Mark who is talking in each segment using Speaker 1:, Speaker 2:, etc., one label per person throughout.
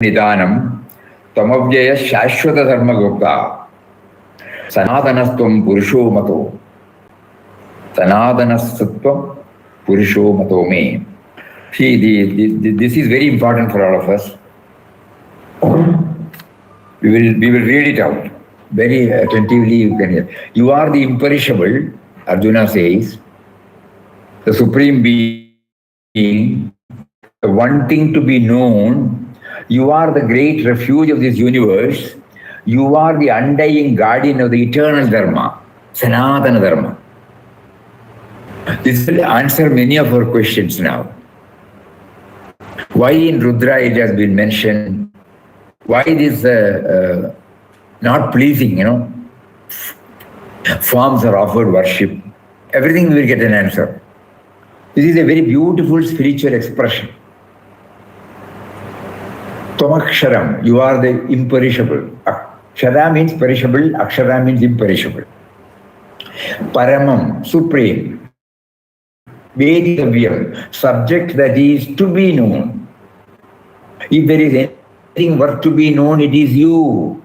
Speaker 1: Nidanam Tamavyaya Shashwata Dharma Gupta Sanatanastvam Purusho Mato Sanatanastvam Purusho Mato Me. See, this is very important for all of us. We will read it out very attentively. You can hear. You are the imperishable, Arjuna says, the supreme being, the one thing to be known. You are the great refuge of this universe. You are the undying guardian of the eternal Dharma, Sanatana Dharma. This will answer many of our questions now. Why in Rudra it has been mentioned? Why this not pleasing, forms are offered worship? Everything we will get an answer. This is a very beautiful spiritual expression. Tvamaksharam, you are the imperishable. Akshara means perishable, Akshara means imperishable. Paramam, supreme. Vedisavyam, subject that is to be known. If there is anything worth to be known, it is you.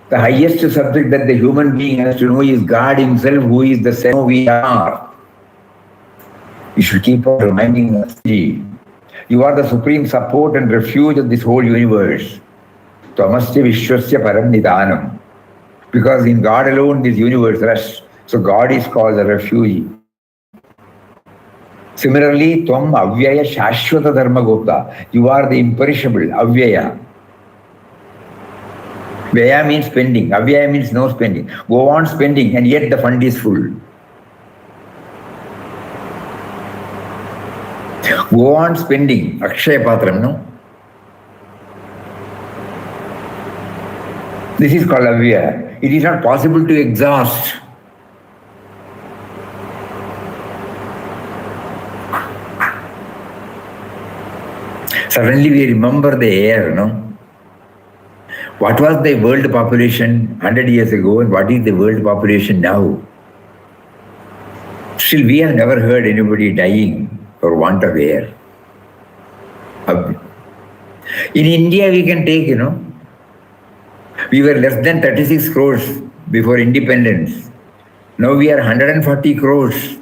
Speaker 1: The highest subject that the human being has to know is God himself, who is the self we are. You should keep on reminding us. You are the supreme support and refuge of this whole universe. Tvamasya Vishwasya Param Nidanam. Because in God alone this universe rests. So God is called the refuge. Similarly, Tvam Avyaya Shashwata Dharma Gupta. You are the imperishable, Avyaya. Vyaya means spending. Avyaya means no spending. Go on spending and yet the fund is full. Go on spending. Akshaya Patram, no? This is called Avyaya. It is not possible to exhaust. Suddenly we remember the air, no? What was the world population 100 years ago and what is the world population now? Still, we have never heard anybody dying for want of air. In India, we can take, we were less than 36 crores before independence. Now we are 140 crores.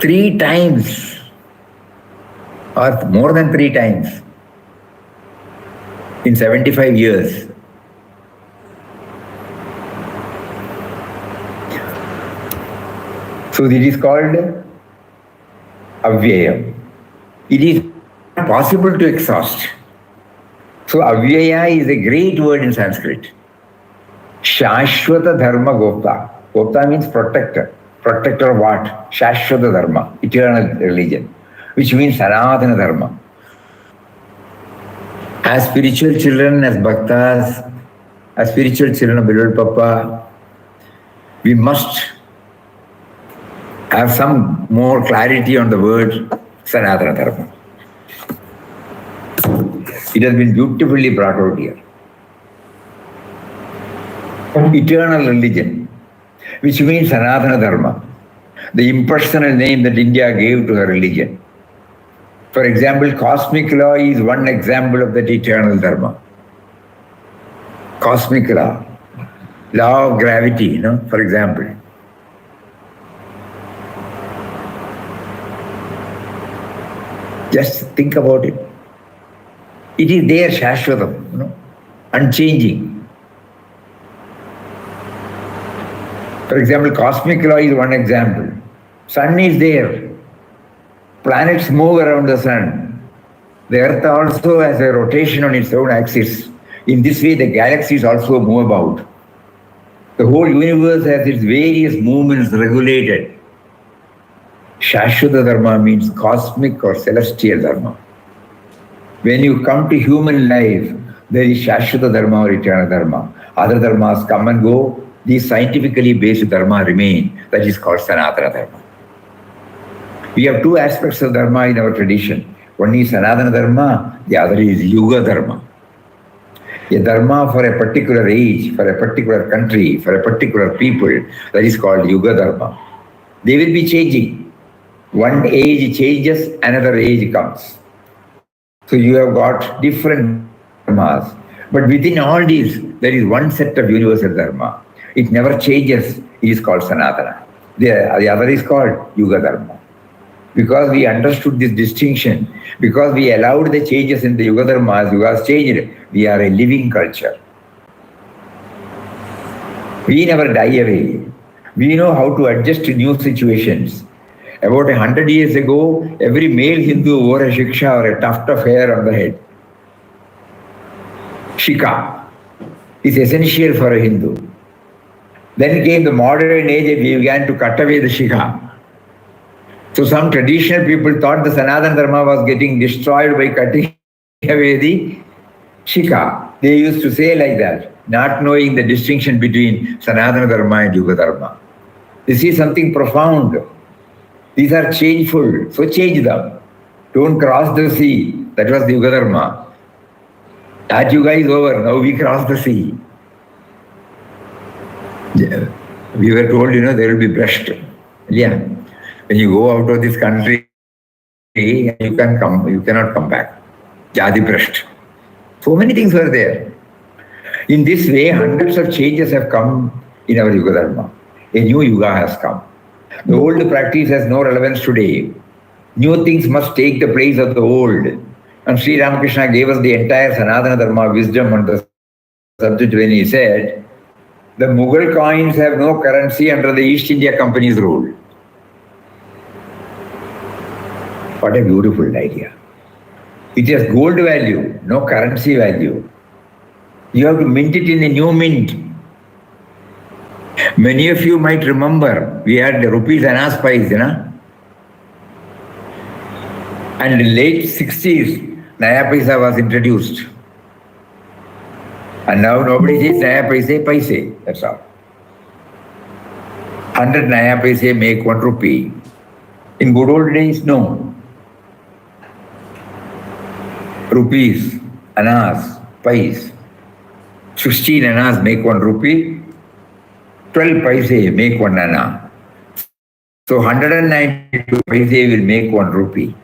Speaker 1: 3 times or more than 3 times in 75 years. So it is called Avyaya. It is possible to exhaust. So Avyaya is a great word in Sanskrit. Shashwata Dharma Gopta. Gopta means protector. Protector of what? Shashwata Dharma, eternal religion, which means Sanatana Dharma. As spiritual children, as bhaktas, as spiritual children of beloved Papa, we must have some more clarity on the word Sanatana Dharma. It has been beautifully brought out here. Eternal religion, which means Sanatana Dharma, the impersonal name that India gave to her religion. For example, cosmic law is one example of that eternal Dharma. Cosmic law, law of gravity, for example. Just think about it. It is there, Shashwatam, unchanging. For example, cosmic law is one example. Sun is there. Planets move around the sun. The earth also has a rotation on its own axis. In this way, the galaxies also move about. The whole universe has its various movements regulated. Shashwata Dharma means cosmic or celestial Dharma. When you come to human life, there is Shashwata Dharma or eternal Dharma. Other Dharmas come and go. These scientifically based Dharma remain. That is called Sanatana Dharma. We have 2 aspects of Dharma in our tradition. One is Sanatana Dharma, the other is Yuga Dharma. A Dharma for a particular age, for a particular country, for a particular people, that is called Yuga Dharma. They will be changing. One age changes, another age comes. So you have got different dharmas. But within all these, there is one set of universal dharma. It never changes. It is called Sanatana. The other is called Yuga Dharma. Because we understood this distinction, because we allowed the changes in the Yuga Dharmas, Yuga has changed, we are a living culture. We never die away. We know how to adjust to new situations. About 100 years ago, every male Hindu wore a shiksha or a tuft of hair on the head. Shika is essential for a Hindu. Then came the modern age and we began to cut away the shika. So some traditional people thought the Sanatana Dharma was getting destroyed by cutting away the shika. They used to say like that, not knowing the distinction between Sanatana Dharma and Yuga Dharma. This is something profound. These are changeful, so change them. Don't cross the sea. That was the Yuga Dharma. That Yuga is over. Now we cross the sea. Yeah. We were told, there will be brushed. Yeah. When you go out of this country, you cannot come back. Jadi brushed. So many things were there. In this way, hundreds of changes have come in our Yuga Dharma. A new Yuga has come. The old practice has no relevance today. New things must take the place of the old. And Sri Ramakrishna gave us the entire Sanatana Dharma wisdom on the subject when he said, the Mughal coins have no currency under the East India Company's rule. What a beautiful idea. It has gold value, no currency value. You have to mint it in a new mint. Many of you might remember, we had the rupees annas price, And in the late 60s, Naya Paisa was introduced. And now nobody says Naya Paise, that's all. 100 Naya Paise make 1 rupee. In good old days, no. Rupees, annas, paise. 16 annas make 1 rupee. 12 paise make 1 anna. So 192 paise will make 1 rupee.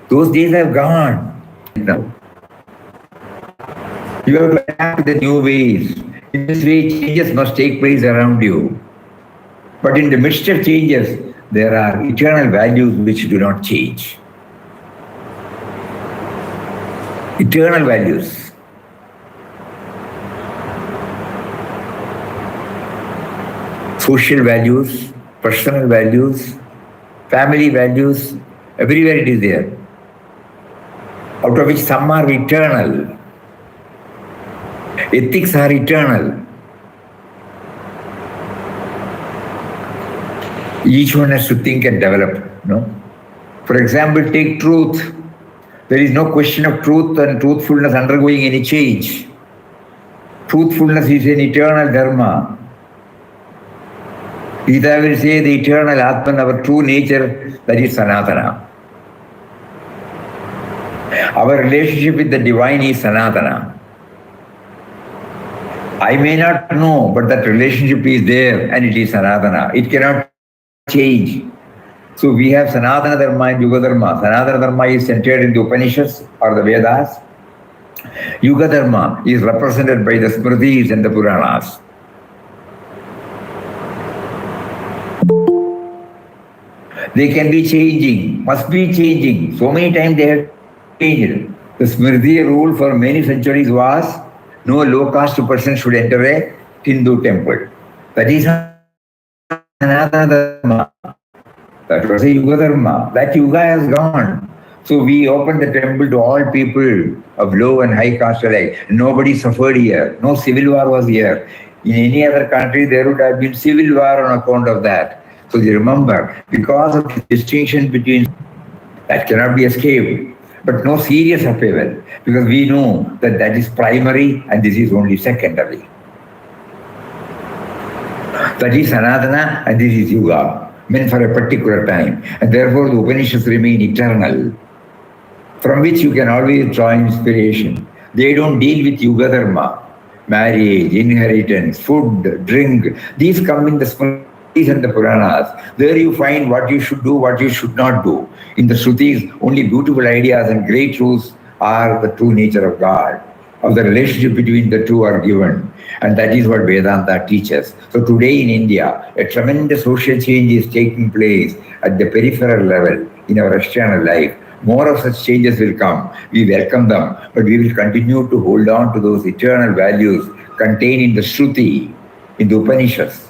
Speaker 1: Those days have gone. Now, you have to adapt to the new ways. In this way, changes must take place around you. But in the midst of changes, there are eternal values which do not change. Eternal values. Social values, personal values, family values, everywhere it is there. Out of which some are eternal. Ethics are eternal. Each one has to think and develop. For example, take truth. There is no question of truth and truthfulness undergoing any change. Truthfulness is an eternal dharma. Gita will say the eternal Atman, our true nature, that is Sanatana. Our relationship with the divine is Sanatana. I may not know, but that relationship is there and it is Sanatana. It cannot change. So we have Sanatana Dharma and Yuga Dharma. Sanatana Dharma is centered in the Upanishads or the Vedas. Yuga Dharma is represented by the Smritis and the Puranas. They can be changing, must be changing. So many times they have changed. The Smriti rule for many centuries was no low-caste person should enter a Hindu temple. That is Sanatana Dharma. That was a Yuga Dharma. That Yuga has gone. So we opened the temple to all people of low and high caste alike. Nobody suffered here. No civil war was here. In any other country, there would have been civil war on account of that. So you remember, because of the distinction between that cannot be escaped, but no serious upheaval, because we know that that is primary and this is only secondary. That is Sanatana and this is Yuga, meant for a particular time. And therefore the Upanishads remain eternal, from which you can always draw inspiration. They don't deal with Yuga Dharma, marriage, inheritance, food, drink. These come in the and the Puranas. There you find what you should do, what you should not do. In the Shrutis, only beautiful ideas and great truths are the true nature of God, of the relationship between the two are given. And that is what Vedanta teaches. So today in India, a tremendous social change is taking place at the peripheral level in our external life. More of such changes will come. We welcome them, but we will continue to hold on to those eternal values contained in the Shruti, in the Upanishads.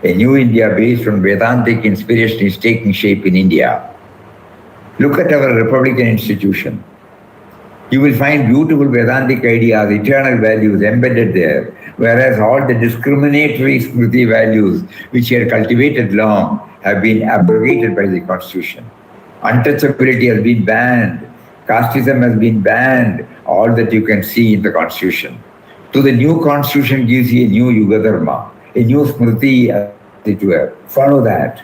Speaker 1: A new India based on Vedantic inspiration is taking shape in India. Look at our Republican institution. You will find beautiful Vedantic ideas, eternal values embedded there, whereas all the discriminatory Smriti values which he had cultivated long have been abrogated by the Constitution. Untouchability has been banned, casteism has been banned, all that you can see in the Constitution. So the new Constitution gives you a new Yuga Dharma, a new Smriti, as it were. Follow that.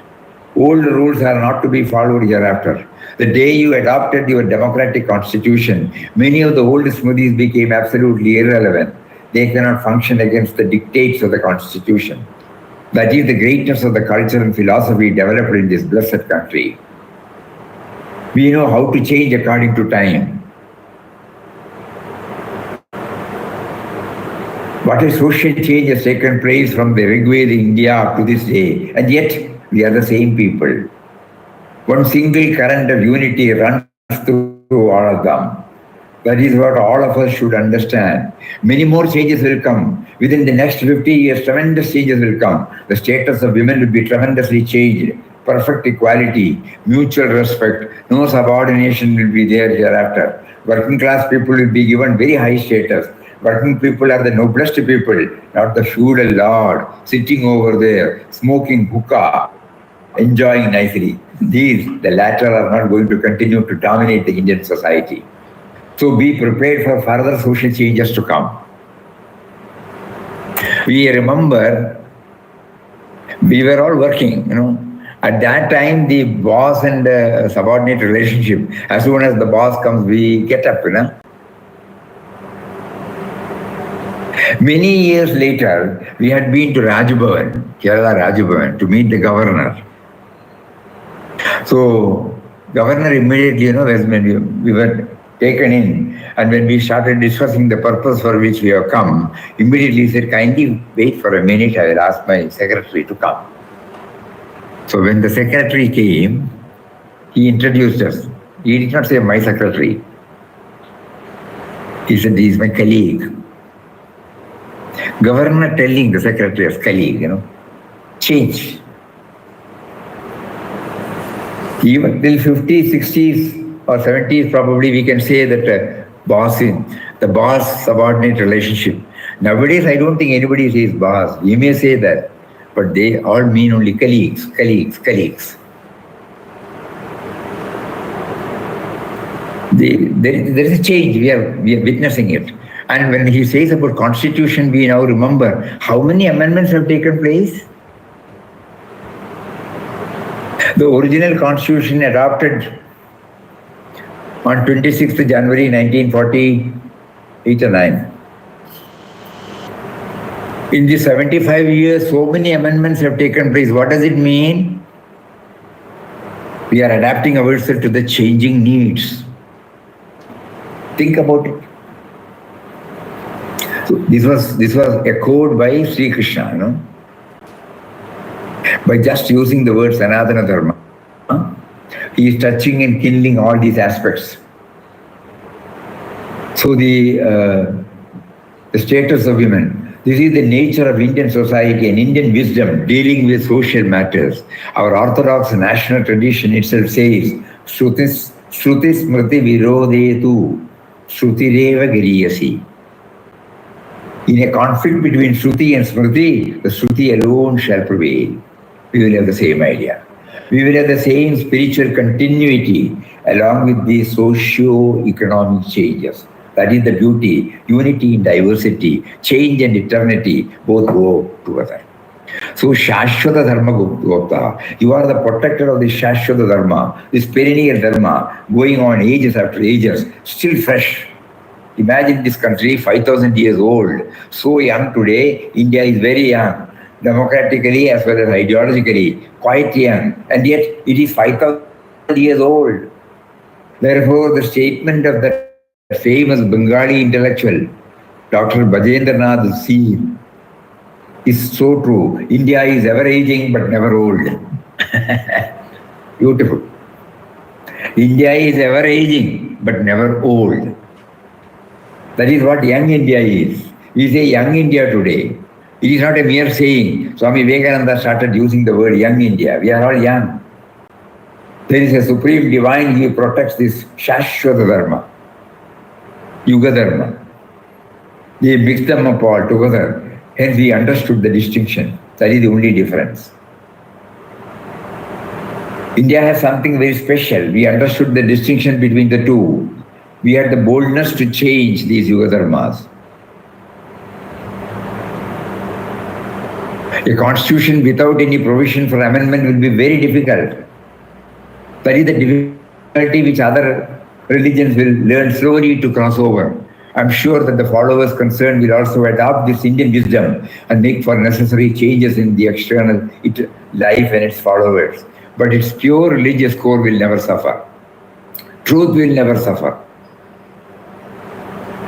Speaker 1: Old rules are not to be followed hereafter. The day you adopted your democratic constitution, many of the old Smritis became absolutely irrelevant. They cannot function against the dictates of the constitution. That is the greatness of the culture and philosophy developed in this blessed country. We know how to change according to time. What a social change has taken place from the Rigveda India up to this day, and yet we are the same people. One single current of unity runs through all of them. That is what all of us should understand. Many more changes will come. Within the next 50 years, tremendous changes will come. The status of women will be tremendously changed. Perfect equality, mutual respect, no subordination will be there hereafter. Working class people will be given very high status. Working people are the noblest people, not the feudal lord sitting over there, smoking hookah, enjoying nicely. These, the latter, are not going to continue to dominate the Indian society. So be prepared for further social changes to come. We remember we were all working, At that time, the boss and subordinate relationship, as soon as the boss comes, we get up, Many years later, we had been to Rajbhavan, Kerala Rajbhavan, to meet the governor. So, governor immediately, when we were taken in, and when we started discussing the purpose for which we have come, immediately he said, kindly wait for a minute, I will ask my secretary to come. So when the secretary came, he introduced us. He did not say my secretary. He said, he is my colleague. Governor telling the secretary as colleague, change. Even till 50s, 60s or 70s, probably we can say that the boss-subordinate relationship. Nowadays, I don't think anybody says boss. We may say that, but they all mean only colleagues. There is a change. We are witnessing it. And when he says about constitution, we now remember how many amendments have taken place. The original constitution adopted on 26th January 1948 or 9. In the 75 years, so many amendments have taken place. What does it mean? We are adapting ourselves to the changing needs. Think about it. So this was echoed by Sri Krishna, by just using the word Sanatana Dharma. He is touching and kindling all these aspects. So the status of women. This is the nature of Indian society and Indian wisdom dealing with social matters. Our orthodox national tradition itself says, Shruti Smriti Virodetu Shrutireva Giriyasi. In a conflict between Shruti and Smriti, the Shruti alone shall prevail. We will have the same idea. We will have the same spiritual continuity along with the socio-economic changes. That is the beauty, unity in diversity, change and eternity, both go together. So Shashwata Dharma Gupta, you are the protector of the Shashwata Dharma, this perennial Dharma, going on ages after ages, still fresh. Imagine this country, 5,000 years old, so young today. India is very young. democratically as well as ideologically, quite young, and yet it is 5,000 years old. Therefore, the statement of that famous Bengali intellectual, Dr. Bajendranath Seal, is so true. India is ever aging but never old. Beautiful. India is ever aging but never old. That is what young India is. We say young India today. It is not a mere saying. Swami Vivekananda started using the word young India. We are all young. There is a supreme divine, he protects this Shashwata Dharma, Yuga Dharma. They mixed them up all together. Hence we understood the distinction. That is the only difference. India has something very special. We understood the distinction between the two. We had the boldness to change these Yuga Dharmas. A constitution without any provision for amendment will be very difficult. That is the difficulty which other religions will learn slowly to cross over. I'm sure that the followers concerned will also adopt this Indian wisdom and make for necessary changes in the external life and its followers. But its pure religious core will never suffer. Truth will never suffer.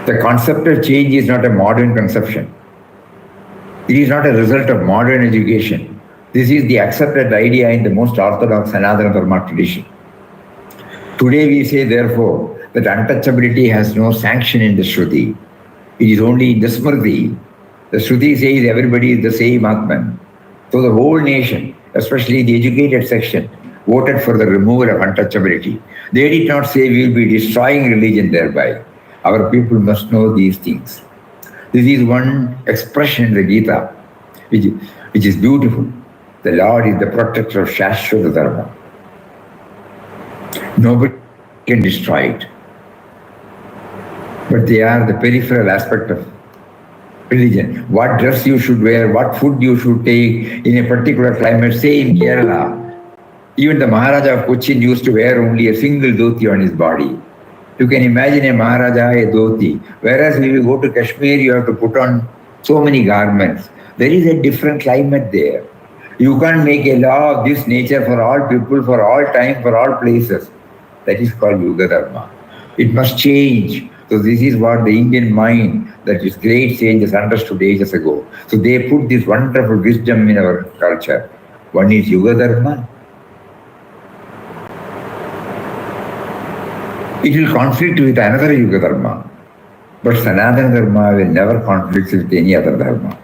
Speaker 1: The concept of change is not a modern conception. It is not a result of modern education. This is the accepted idea in the most orthodox Sanatana Dharma tradition. Today we say, therefore, that untouchability has no sanction in the Shruti. It is only in the Smriti. The Shruti says everybody is the same Atman. So the whole nation, especially the educated section, voted for the removal of untouchability. They did not say we will be destroying religion thereby. Our people must know these things. This is one expression in the Gita, which is beautiful. The Lord is the protector of Shashwata Dharma. Nobody can destroy it. But they are the peripheral aspect of religion. What dress you should wear, what food you should take in a particular climate. Say in Kerala, even the Maharaja of Cochin used to wear only a single dhoti on his body. You can imagine a Maharaja, a dhoti. Whereas when you go to Kashmir, you have to put on so many garments. There is a different climate there. You can't make a law of this nature for all people, for all time, for all places. That is called Yuga Dharma. It must change. So this is what the Indian mind, that is great sages understood ages ago. So they put this wonderful wisdom in our culture. One is Yuga Dharma. It will conflict with another Yuga Dharma. But Sanatana Dharma will never conflict with any other Dharma.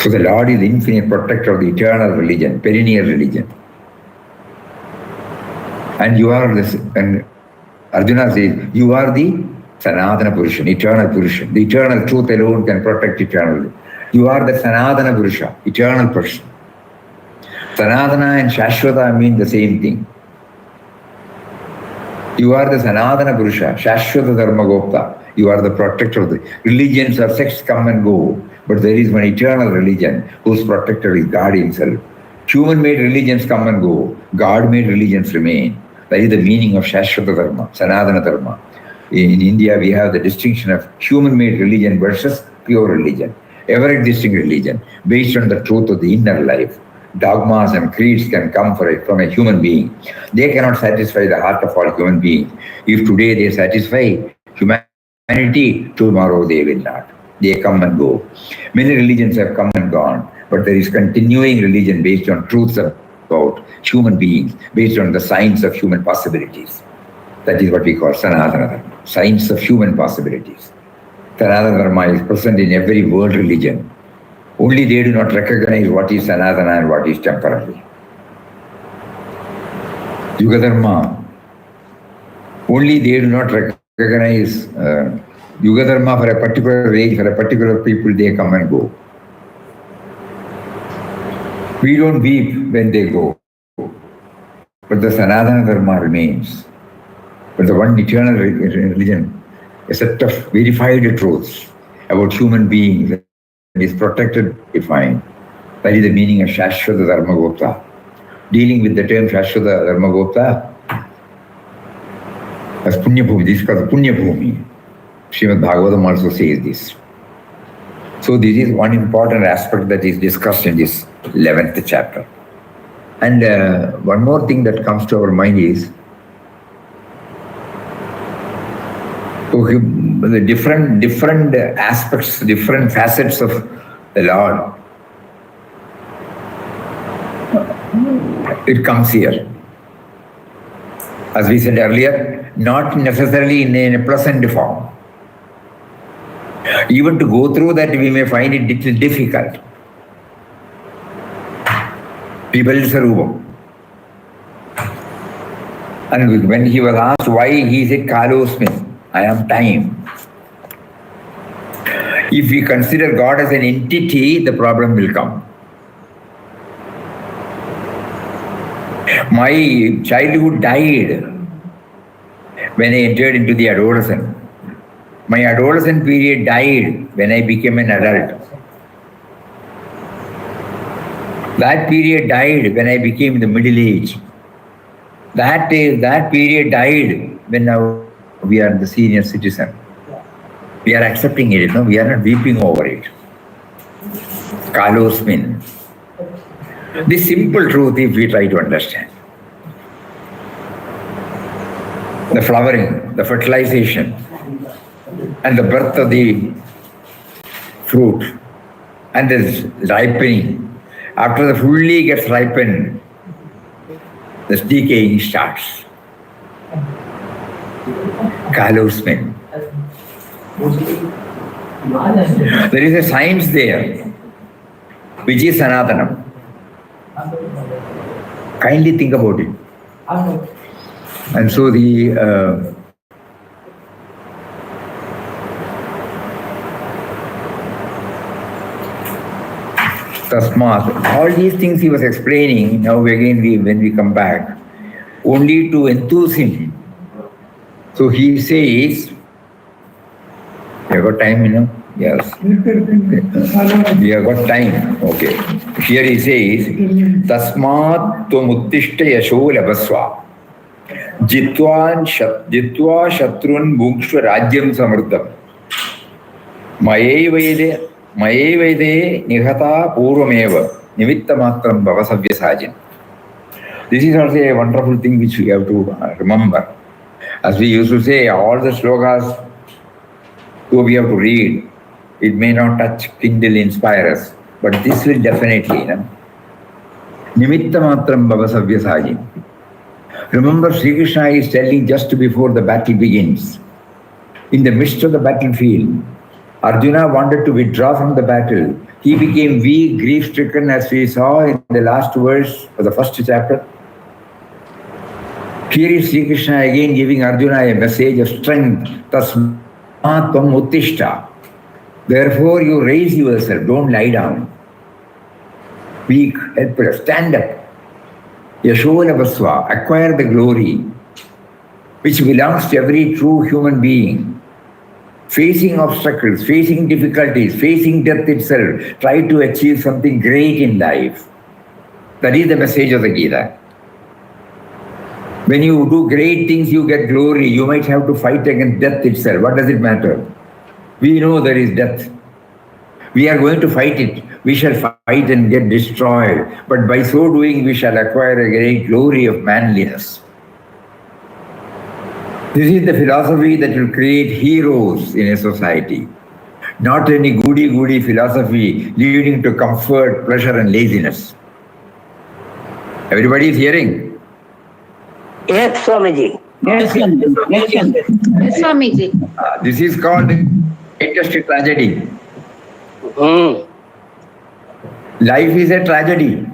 Speaker 1: So the Lord is the infinite protector of the eternal religion, perennial religion. And you are this, and Arjuna says, you are the Sanatana Purusha, eternal Purusha. The eternal truth alone can protect eternally. You are the Sanatana Purusha, eternal person. Sanatana and Shashwata mean the same thing. You are the Sanatana Purusha, Shashwata Dharma Gopta. You are the protector of the religions or sects come and go, but there is one eternal religion whose protector is God himself. Human-made religions come and go. God-made religions remain. That is the meaning of Shashwata Dharma, Sanatana Dharma. In India, we have the distinction of human-made religion versus pure religion, ever-existing religion, based on the truth of the inner life. Dogmas and creeds can come from a human being. They cannot satisfy the heart of all human beings. If today they satisfy humanity, tomorrow they will not. They come and go. Many religions have come and gone, but there is continuing religion based on truths about human beings, based on the science of human possibilities. That is what we call Sanatana Dharma, science of human possibilities. Sanatana Dharma is present in every world religion. Only they do not recognize what is Sanatana and what is temporary. Yuga Dharma, only they do not recognize Yuga Dharma for a particular age, for a particular people, they come and go. We don't weep when they go. But the Sanatana Dharma remains. But the one eternal religion, a set of verified truths about human beings that is protected, defined. That is the meaning of Shashwata Dharma Gopta. Dealing with the term Shashwata Dharma Gopta as Punya Bhumi, this is called Punya Bhumi. Srimad Bhagavatam also says this. So this is one important aspect that is discussed in this 11th chapter. And one more thing that comes to our mind is the different aspects, different facets of the Lord. It comes here. As we said earlier, not necessarily in a pleasant form. Even to go through that, we may find it little difficult. Pibalsarupam. And when he was asked why, he said, Kalosmin, I am time. If we consider God as an entity, the problem will come. My childhood died when I entered into the adolescence. My adolescent period died when I became an adult. That period died when I became the middle age. That period died when now we are the senior citizen. We are accepting it, no? We are not weeping over it. Kalosmin. This simple truth, if we try to understand. The flowering, the fertilization, and the birth of the fruit, and the ripening. After the fully gets ripened, the decaying starts. Kalosmin. There is a science there, which is Sanatanam. Kindly think about it. And so the Tasmat, all these things he was explaining, now again when we come back, only to enthuse him. So he says, you have got time, Yes. We have got time. Okay. Here he says, Tasmat tvamuttishta yasho labasva. Jitva shatrun bhukshva rajyam samruddham. Maye Vede nihata purvameva nimitta matram bhavasavya sajin. This is also a wonderful thing which we have to remember. As we used to say, all the slokas, though we have to read, it may not touch, kindle, inspire us, but this will definitely, Nimitta matram bhavasavya sajin. Remember, Sri Krishna is telling just before the battle begins. In the midst of the battlefield, Arjuna wanted to withdraw from the battle. He became weak, grief-stricken, as we saw in the last verse of the first chapter. Here is Sri Krishna again giving Arjuna a message of strength. Tasmat tvam uttishta. Therefore you raise yourself, don't lie down. Weak, helpless, stand up. Yasholabasva, acquire the glory which belongs to every true human being. Facing obstacles, facing difficulties, facing death itself, try to achieve something great in life. That is the message of the Gita. When you do great things, you get glory. You might have to fight against death itself. What does it matter? We know there is death. We are going to fight it. We shall fight and get destroyed. But by so doing, we shall acquire a great glory of manliness. This is the philosophy that will create heroes in a society. Not any goody-goody philosophy leading to comfort, pleasure and laziness. Everybody is hearing?
Speaker 2: Yes, Swamiji.
Speaker 3: Yes, Swamiji.
Speaker 1: This is called greatest tragedy. Life is a tragedy.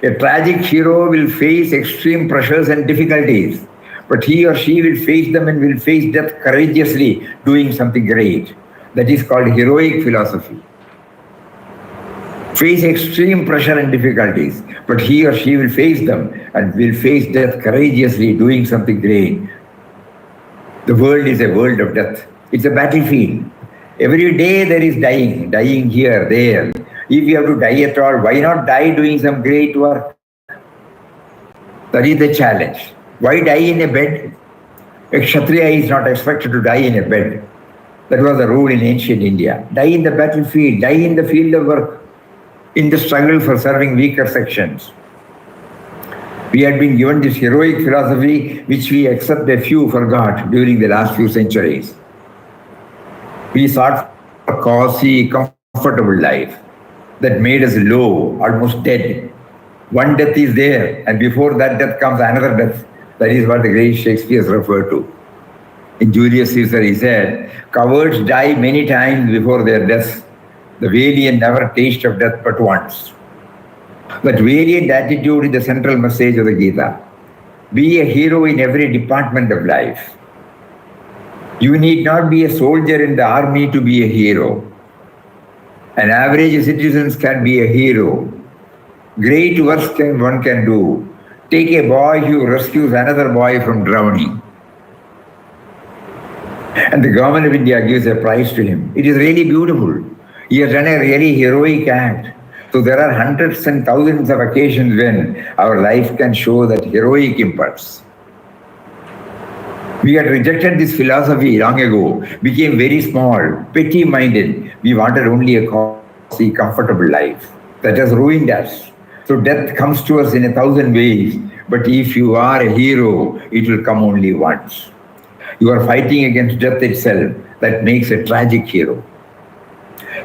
Speaker 1: A tragic hero will face extreme pressures and difficulties, but he or she will face them and will face death courageously, doing something great. That is called heroic philosophy. Face extreme pressure and difficulties, but he or she will face them and will face death courageously, doing something great. The world is a world of death. It's a battlefield. Every day there is dying here, there. If you have to die at all, why not die doing some great work? That is the challenge. Why die in a bed? A Kshatriya is not expected to die in a bed. That was the rule in ancient India. Die in the battlefield, die in the field of work, in the struggle for serving weaker sections. We had been given this heroic philosophy which we accept a few forgot during the last few centuries. We sought for a cozy, comfortable life that made us low, almost dead. One death is there, and before that death comes another death. That is what the great Shakespeare referred to. In Julius Caesar, he said, cowards die many times before their death. The valiant never taste of death but once. That valiant attitude is the central message of the Gita. Be a hero in every department of life. You need not be a soldier in the army to be a hero. An average citizen can be a hero. Great works one can do. Take a boy who rescues another boy from drowning. And the government of India gives a prize to him. It is really beautiful. He has done a really heroic act. So there are hundreds and thousands of occasions when our life can show that heroic impulse. We had rejected this philosophy long ago, became very small, petty-minded. We wanted only a cozy, comfortable life. That has ruined us. So death comes to us in 1,000 ways. But if you are a hero, it will come only once. You are fighting against death itself. That makes a tragic hero.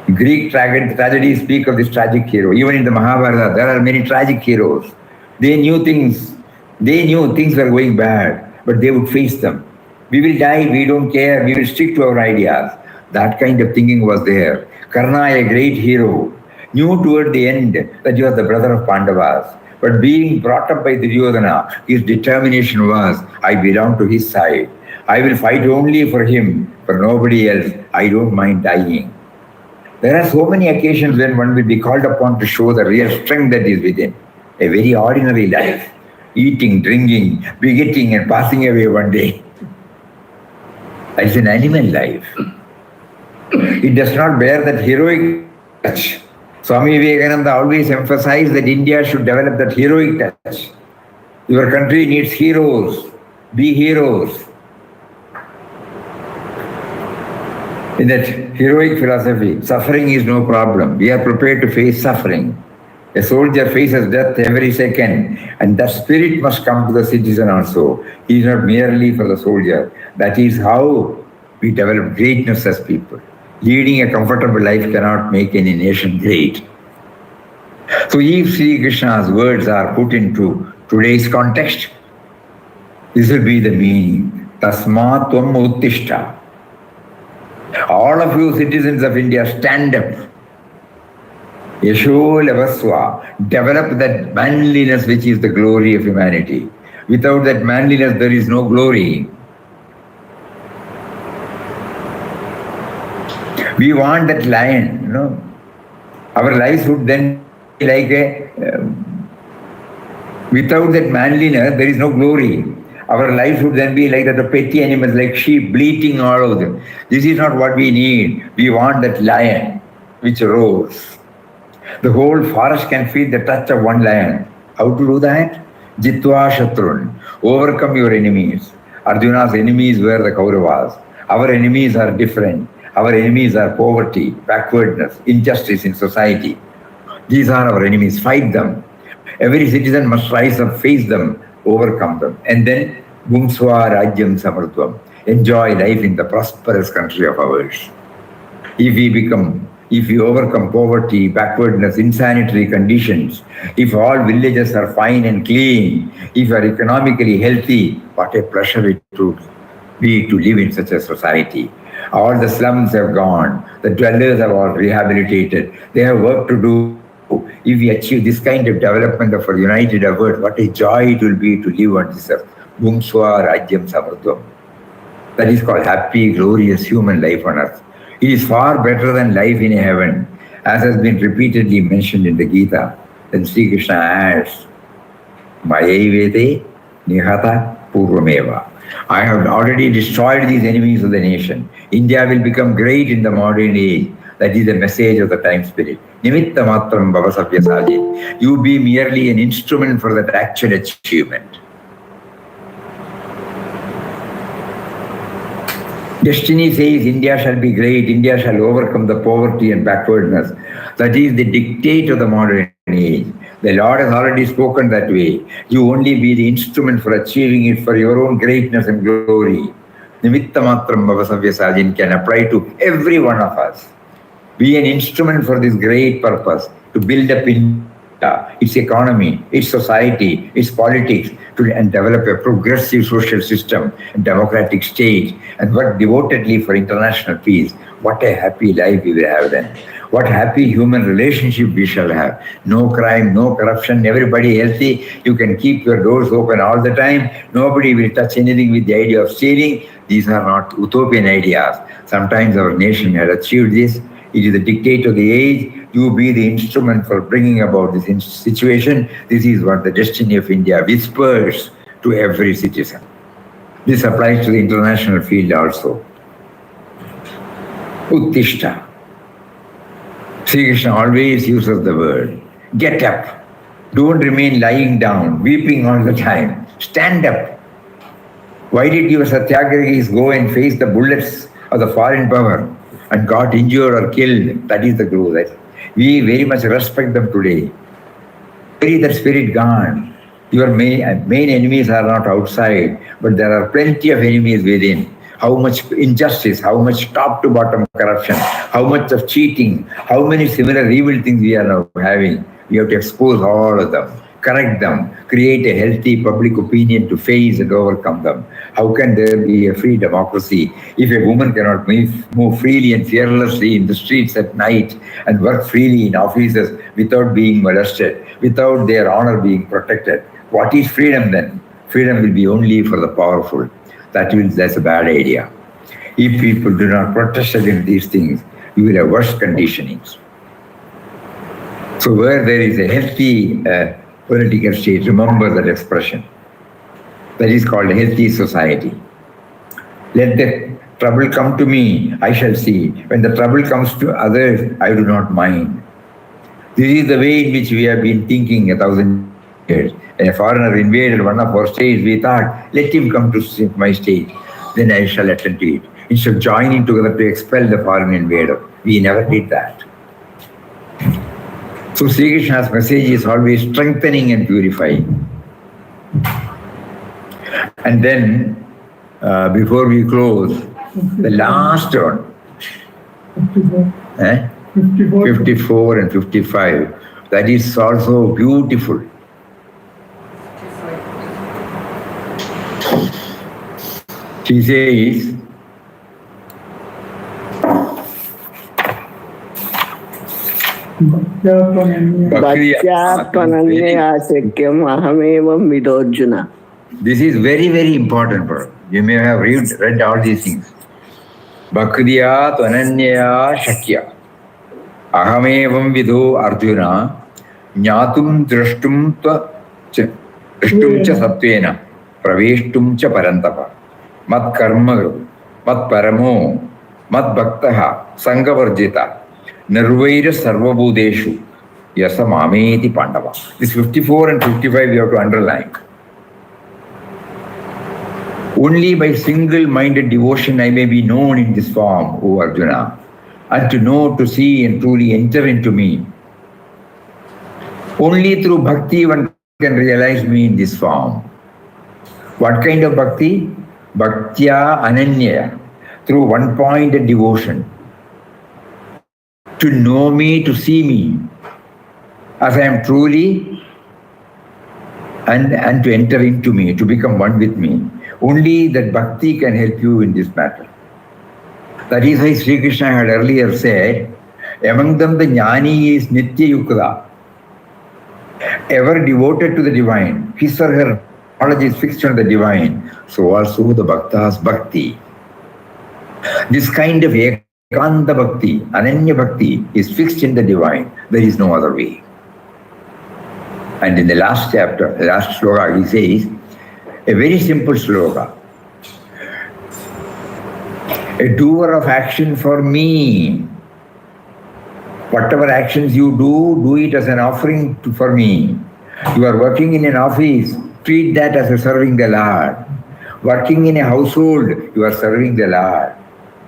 Speaker 1: Greek tragedies speak of this tragic hero. Even in the Mahabharata, there are many tragic heroes. They knew things were going bad, but they would face them. We will die, we don't care, we will stick to our ideas. That kind of thinking was there. Karna, a great hero, knew toward the end that he was the brother of Pandavas. But being brought up by Duryodhana, his determination was, I belong to his side. I will fight only for him, for nobody else. I don't mind dying. There are so many occasions when one will be called upon to show the real strength that is within. A very ordinary life. Eating, drinking, begetting and passing away one day. It's an animal life. It does not bear that heroic touch. Swami Vivekananda always emphasized that India should develop that heroic touch. Your country needs heroes. Be heroes. In that heroic philosophy, suffering is no problem. We are prepared to face suffering. A soldier faces death every second, and that spirit must come to the citizen also. He is not merely for the soldier. That is how we develop greatness as people. Leading a comfortable life cannot make any nation great. So if Sri Krishna's words are put into today's context, this will be the meaning. Tasmat tvam uttishta. All of you citizens of India, stand up. Yasho lavasva. Develop that manliness which is the glory of humanity. Without that manliness, there is no glory. We want that lion, Our lives would then be like without that manliness, there is no glory. Our lives would then be like that of petty animals, like sheep, bleating all of them. This is not what we need. We want that lion which roars. The whole forest can feel the touch of one lion. How to do that? Jitva Shatrun. Overcome your enemies. Arjuna's enemies were the Kauravas. Our enemies are different. Our enemies are poverty, backwardness, injustice in society. These are our enemies. Fight them. Every citizen must rise up, face them, overcome them. And then, Bhumsva Rajyam Samartvam. Enjoy life in the prosperous country of ours. If we overcome poverty, backwardness, insanitary conditions, if all villages are fine and clean, if we are economically healthy, what a pleasure it would be to live in such a society. All the slums have gone, the dwellers are all rehabilitated, they have work to do. If we achieve this kind of development of a united effort, what a joy it will be to live on this earth. Bhumsva Rajyam Samartvam. That is called happy, glorious human life on earth. It is far better than life in heaven, as has been repeatedly mentioned in the Gita. Then Sri Krishna adds, Mayaivete Nihata Purvameva. I have already destroyed these enemies of the nation. India will become great in the modern age. That is the message of the time spirit. Nimitta matram bhavasavya sajit. You be merely an instrument for that actual achievement. Destiny says India shall be great, India shall overcome the poverty and backwardness. That is the dictate of the modern age. The Lord has already spoken that way. You only be the instrument for achieving it for your own greatness and glory. Nimitta matram bhavasavya sajin can apply to every one of us. Be an instrument for this great purpose, to build up India, its economy, its society, its politics, and develop a progressive social system and democratic state, and work devotedly for international peace. What a happy life we will have then. What happy human relationship we shall have. No crime, no corruption, everybody healthy. You can keep your doors open all the time. Nobody will touch anything with the idea of stealing. These are not utopian ideas. Sometimes our nation had achieved this. It is the dictate of the age. You be the instrument for bringing about this situation. This is what the destiny of India whispers to every citizen. This applies to the international field also. Uttishta. Sri Krishna always uses the word. Get up. Don't remain lying down, weeping all the time. Stand up. Why did your Satyagrahis go and face the bullets of the foreign power and got injured or killed? That is the clue. That we very much respect them today. Bury that spirit gone. Your main enemies are not outside, but there are plenty of enemies within. How much injustice, how much top to bottom corruption, how much of cheating, how many similar evil things we are now having. We have to expose all of them, correct them, create a healthy public opinion to face and overcome them. How can there be a free democracy if a woman cannot move freely and fearlessly in the streets at night and work freely in offices without being molested, without their honor being protected? What is freedom then? Freedom will be only for the powerful. That's a bad idea. If people do not protest against these things, you will have worse conditionings. So where there is a healthy political state, remember that expression. That is called a healthy society. Let the trouble come to me, I shall see. When the trouble comes to others, I do not mind. This is the way in which we have been thinking 1,000 years. When a foreigner invaded one of our states, we thought, let him come to my state, then I shall attend to it. Instead of joining together to expel the foreign invader. We never did that. So Sri Krishna's message is always strengthening and purifying. And then, before we close, the last one, 54 and 55, that is also beautiful. She says, this is very, very important, bro. You may have read all these things. Bhakriya Tvananyaya Shakya Ahamevam Vidho Arjuna Nyatum Drashtum Cha Satvena Praveshtum Cha Parantapa Mat Karma Mat Paramo Mat Bhaktaha Sangavarjita Nirvaira Sarvabhudeshu Yasa Mameti Pandava. This 54 and 55 we have to underline. Only by single-minded devotion I may be known in this form, O Arjuna, and to know, to see, and truly enter into me. Only through bhakti one can realize me in this form. What kind of bhakti? Bhaktya Ananyaya, through one-pointed devotion. To know me, to see me, as I am truly, and to enter into me, to become one with me. Only that bhakti can help you in this matter. That is why Sri Krishna had earlier said, among them the jnani is nitya yukta, ever devoted to the divine. His or her knowledge is fixed on the divine. So also the bhakta's bhakti. This kind of ekanta bhakti, ananya bhakti, is fixed in the divine. There is no other way. And in the last chapter, the last sloka, he says, a very simple sloka. A doer of action for me. Whatever actions you do it as an offering for me. You are working in an office, treat that as a serving the Lord. Working in a household, you are serving the Lord.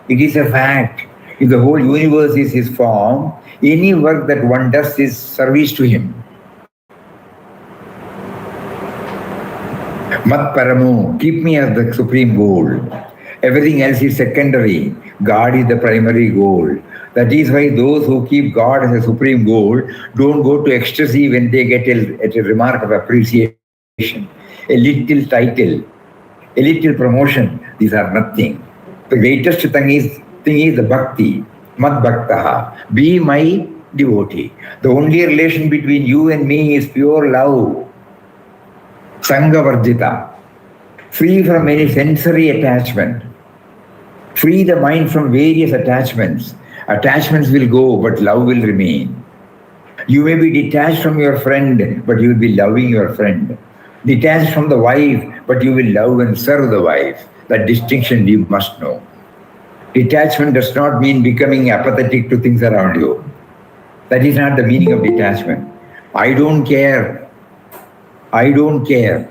Speaker 1: It is a fact. If the whole universe is his form, any work that one does is service to him. Mat Paramu, keep me as the supreme goal. Everything else is secondary. God is the primary goal. That is why those who keep God as a supreme goal don't go to ecstasy when they get a remark of appreciation, a little title, a little promotion. These are nothing. The greatest thing is the bhakti, mad bhaktaha. Be my devotee. The only relation between you and me is pure love. Sangha varjita. Free from any sensory attachment. Free the mind from various attachments. Attachments will go, but love will remain. You may be detached from your friend, but you will be loving your friend. Detached from the wife, but you will love and serve the wife. That distinction you must know. Detachment does not mean becoming apathetic to things around you. That is not the meaning of detachment. I don't care. I don't care.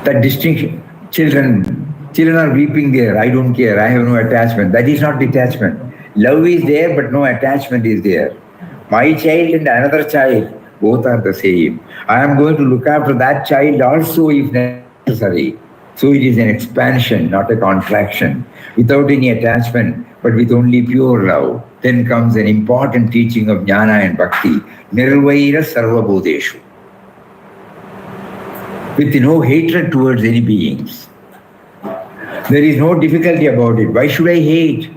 Speaker 1: That distinction. Children are weeping there. I don't care. I have no attachment. That is not detachment. Love is there, but no attachment is there. My child and another child, both are the same. I am going to look after that child also if necessary. So it is an expansion, not a contraction. Without any attachment, but with only pure love. Then comes an important teaching of jnana and bhakti. Nirvaira sarvabhodeshu. With no hatred towards any beings. There is no difficulty about it. Why should I hate?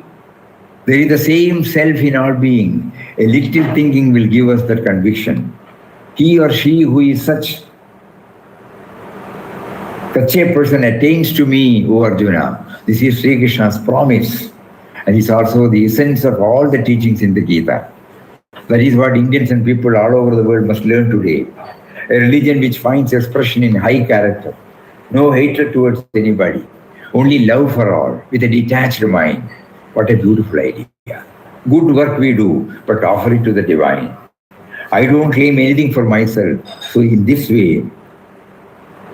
Speaker 1: There is the same self in all being. A little thinking will give us that conviction. He or she who is such a person attains to me, O Arjuna. This is Sri Krishna's promise. And it's also the essence of all the teachings in the Gita. That is what Indians and people all over the world must learn today. A religion which finds expression in high character. No hatred towards anybody. Only love for all, with a detached mind. What a beautiful idea. Good work we do, but offer it to the divine. I don't claim anything for myself. So in this way,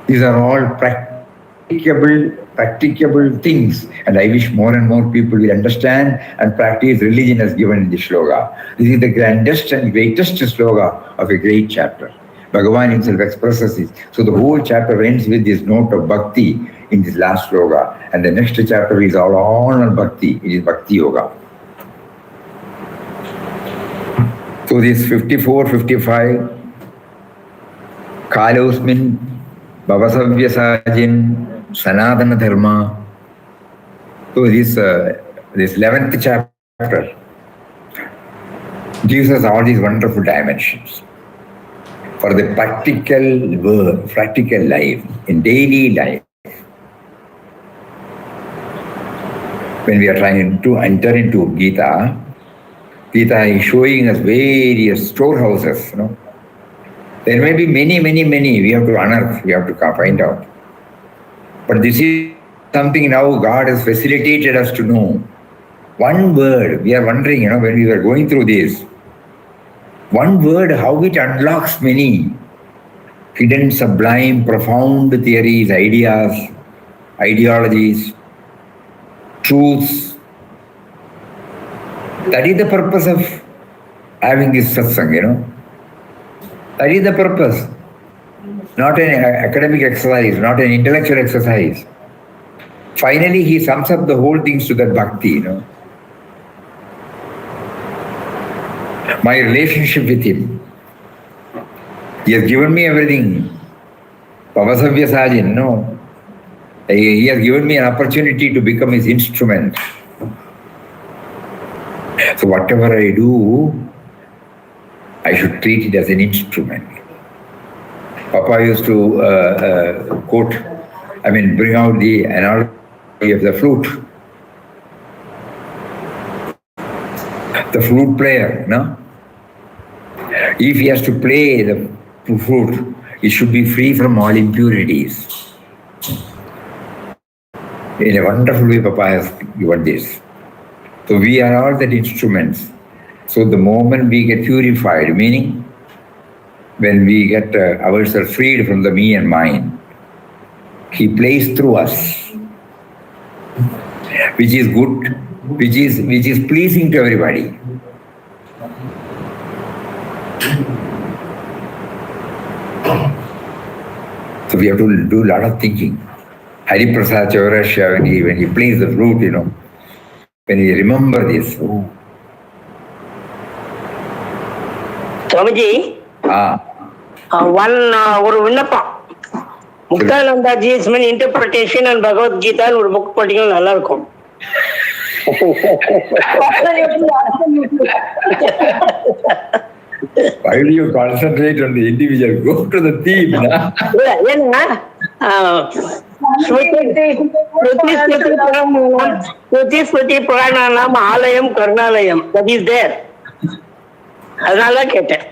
Speaker 1: these are all practicable things. And I wish more and more people will understand and practice religion as given in the shloka. This is the grandest and greatest shloka of a great chapter. Bhagavan himself expresses it. So the whole chapter ends with this note of bhakti in this last sloka. And the next chapter is all on bhakti. It is bhakti yoga. So this 54, 55, Kalosmin, Bhavasavya Sanatana Dharma. So this 11th chapter gives us all these wonderful dimensions for the practical work, practical life, in daily life. When we are trying to enter into Gita is showing us various storehouses. There may be many. We have to unearth, we have to find out. But this is something now God has facilitated us to know. One word, we are wondering, when we were going through this, one word, how it unlocks many hidden, sublime, profound theories, ideas, ideologies, truths. That is the purpose of having this satsang, That is the purpose. Not an academic exercise, not an intellectual exercise. Finally, he sums up the whole things to that bhakti, My relationship with him. He has given me everything. Pavasavya Sajin, He has given me an opportunity to become his instrument. So whatever I do, I should treat it as an instrument. Papa used to bring out the analogy of the flute. The flute player, If he has to play the flute, it should be free from all impurities. In a wonderful way, Papa has given this. So we are all that instruments. So the moment we get purified, meaning when we get ourselves freed from the me and mine, he plays through us. which is good, which is pleasing to everybody. So we have to do a lot of thinking. Hari Prasad Chaurasya, when he plays the flute, when he remember this.
Speaker 2: Swamiji, ஒரு விண்ணப்பம், முக்தானந்தாஜி's interpretation and Bhagavad Gita ஒரு book படிக்கணும், நல்லா இருக்கும்.
Speaker 1: Why do you concentrate on the individual? Go to the theme.
Speaker 2: ஏன்னா ஸ்ருதி புராணம் ஆலயம் கருணாலயம், that is there. அதனால கேட்டேன்.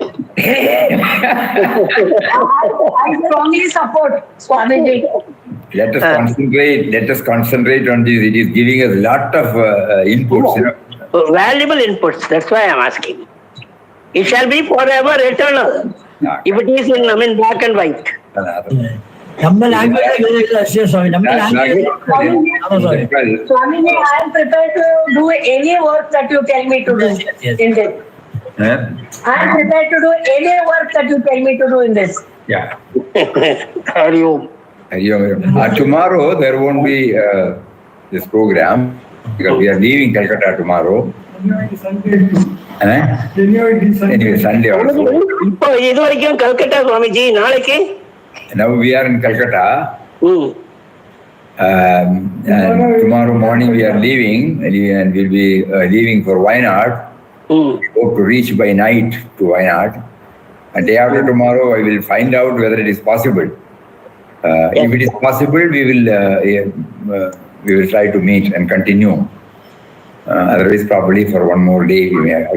Speaker 3: I strongly support Swamiji.
Speaker 1: Let us concentrate on this. It is giving us a lot of inputs.
Speaker 2: Valuable inputs. That's why I am asking. It shall be forever eternal. If it is in black and white.
Speaker 3: Swamiji, I am prepared to do any work that you tell me to do in this. I am prepared to do any work that you tell me to do in this.
Speaker 1: Yeah.
Speaker 2: Hari Om.
Speaker 1: Tomorrow there won't be this program because we are leaving Calcutta tomorrow. Anyway, Sunday also.
Speaker 2: இப்போ இது வரைக்கும் கல்கட்டா சுவாமிஜி, நாளைக்கு
Speaker 1: Now we are in Calcutta. And tomorrow morning we are leaving and we'll be leaving for Wayanad. We hope to reach by night to Wayanad. And day after tomorrow I will find out whether it is possible. If it is possible, we will try to meet and continue. Otherwise, probably for one more day.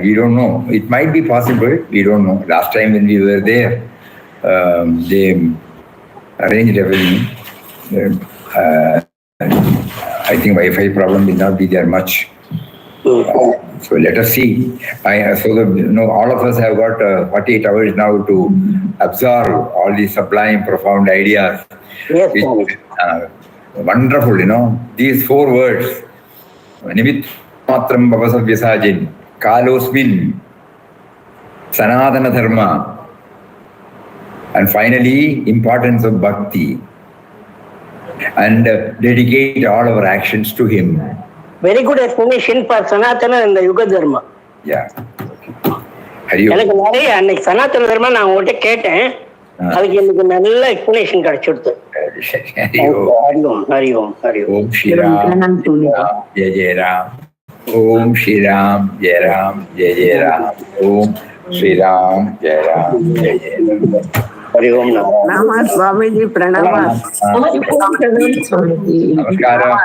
Speaker 1: We don't know. It might be possible. We don't know. Last time when we were there, they arranged everything. I think Wi-Fi problem will not be there much. So let us see. All of us have got 48 hours now to absorb all these sublime, profound ideas.
Speaker 2: Yes,
Speaker 1: Wonderful, these 4 words. Nimit matram bhavasavyasajan, kalosmin, sanatana dharma, and finally, importance of bhakti, and dedicate all our actions to him.
Speaker 2: Very good explanation for Sanatana and the Yuga Dharma.
Speaker 1: Yeah.
Speaker 2: எனக்கு நிறைய அன்னைக்கு சனாதன தர்மா நான் உங்கள்கிட்ட கேட்டேன், அதுக்கு எனக்கு நல்ல explanation கிடைச்சிடுது. Hari ஓம்.
Speaker 1: ஓம் ஸ்ரீராம் ஜெய ஜெய ராம். ஓம் ஸ்ரீராம் ஜெய ராம் ஜெய ஜெய ராம். ஓம் ஸ்ரீராம் ஜெய ராம் ஜெய ஜெய ராம்.
Speaker 2: ஹரி ஓம்
Speaker 4: நம. சுவாமிஜி பிரணாம.
Speaker 1: நமஸ்காரம்.